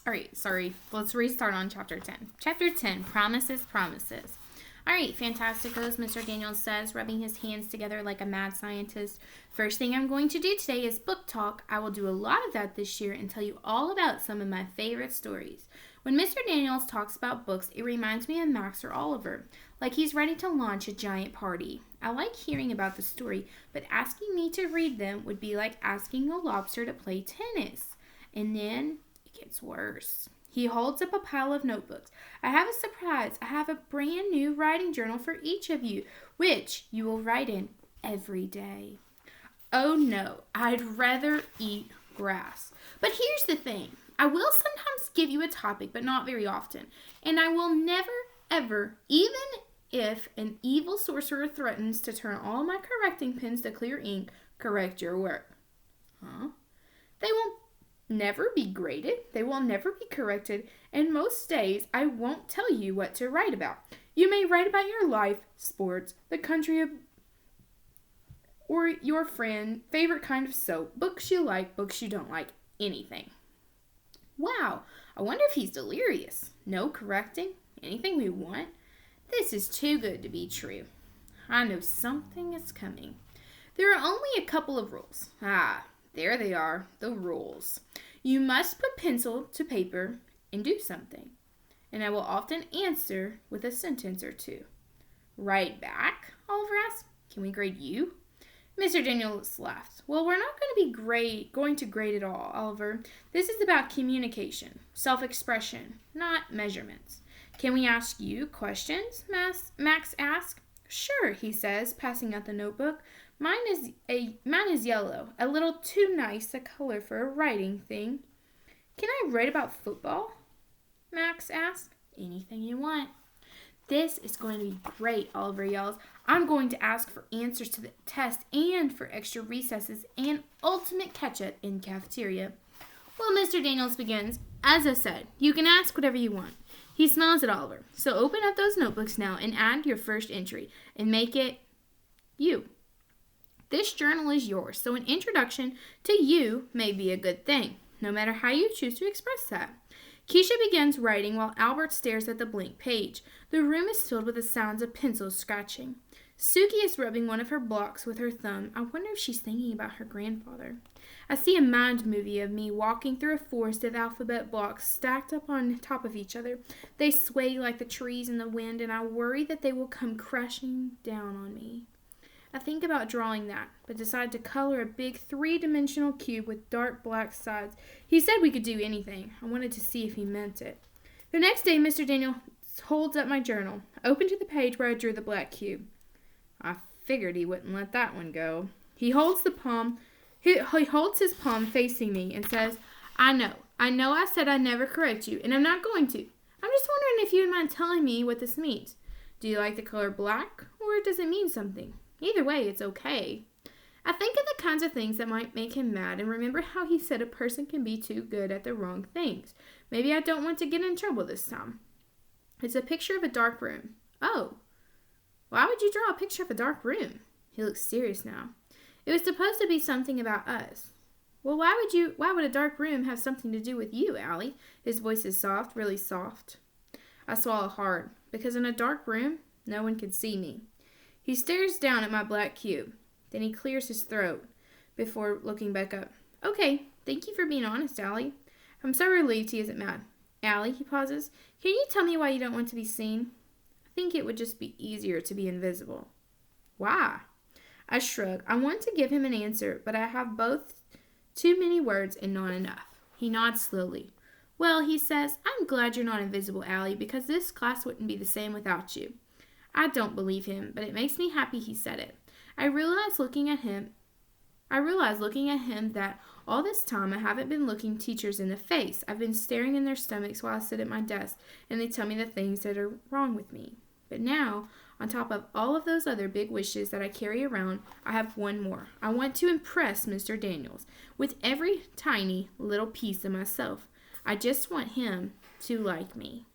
All right, sorry. Let's restart on chapter 10. Chapter 10, Promises, Promises. All right, Fantasticos, Mr. Daniels says, rubbing his hands together like a mad scientist. First thing I'm going to do today is book talk. I will do a lot of that this year and tell you all about some of my favorite stories. When Mr. Daniels talks about books, it reminds me of Max or Oliver, like he's ready to launch a giant party. I like hearing about the story, but asking me to read them would be like asking a lobster to play tennis. And then it gets worse. He holds up a pile of notebooks. I have a surprise. I have a brand new writing journal for each of you, which you will write in every day. Oh no, I'd rather eat grass. But here's the thing. I will sometimes give you a topic, but not very often. And I will never, ever, even if an evil sorcerer threatens to turn all my correcting pens to clear ink, correct your work. Huh? They won't never be graded. They will never be corrected. And most days, I won't tell you what to write about. You may write about your life, sports, the country, or your friend, favorite kind of soap, books you like, books you don't like, anything. Wow, I wonder if he's delirious. No correcting? Anything we want? This is too good to be true. I know something is coming. There are only a couple of rules. There they are, the rules. You must put pencil to paper and do something. And I will often answer with a sentence or two. Write back? Oliver asked. Can we grade you? Mr. Daniels laughed. Well, we're not going to grade at all, Oliver. This is about communication, self-expression, not measurements. Can we ask you questions? Max asked. Sure, he says, passing out the notebook. Mine is yellow, a little too nice a color for a writing thing. Can I write about football? Max asked. Anything you want. This is going to be great, Oliver yells. I'm going to ask for answers to the test and for extra recesses and ultimate ketchup in cafeteria. Well, Mr. Daniels begins. As I said, you can ask whatever you want. He smiles at Oliver. So open up those notebooks now and add your first entry and make it you. This journal is yours, so an introduction to you may be a good thing, no matter how you choose to express that. Keisha begins writing while Albert stares at the blank page. The room is filled with the sounds of pencils scratching. Suki is rubbing one of her blocks with her thumb. I wonder if she's thinking about her grandfather. I see a mind movie of me walking through a forest of alphabet blocks stacked up on top of each other. They sway like the trees in the wind, and I worry that they will come crashing down on me. I think about drawing that, but decide to color a big 3-dimensional cube with dark black sides. He said we could do anything. I wanted to see if he meant it. The next day, Mr. Daniels holds up my journal, open to the page where I drew the black cube. I figured he wouldn't let that one go. He holds his palm facing me and says, I know I said I'd never correct you, and I'm not going to. I'm just wondering if you would mind telling me what this means. Do you like the color black, or does it mean something? Either way, it's okay. I think of the kinds of things that might make him mad and remember how he said a person can be too good at the wrong things. Maybe I don't want to get in trouble this time. It's a picture of a dark room. Oh, why would you draw a picture of a dark room? He looks serious now. It was supposed to be something about us. Well, why would a dark room have something to do with you, Allie? His voice is soft, really soft. I swallow hard, because in a dark room, no one can see me. He stares down at my black cube. Then he clears his throat before looking back up. Okay, thank you for being honest, Allie. I'm so relieved he isn't mad. Allie, he pauses, can you tell me why you don't want to be seen? I think it would just be easier to be invisible. Why? I shrug. I want to give him an answer, but I have both too many words and not enough. He nods slowly. Well, he says, I'm glad you're not invisible, Allie, because this class wouldn't be the same without you. I don't believe him, but it makes me happy he said it. I realize looking at him that all this time I haven't been looking teachers in the face. I've been staring in their stomachs while I sit at my desk, and they tell me the things that are wrong with me. But now, on top of all of those other big wishes that I carry around, I have one more. I want to impress Mr. Daniels with every tiny little piece of myself. I just want him to like me.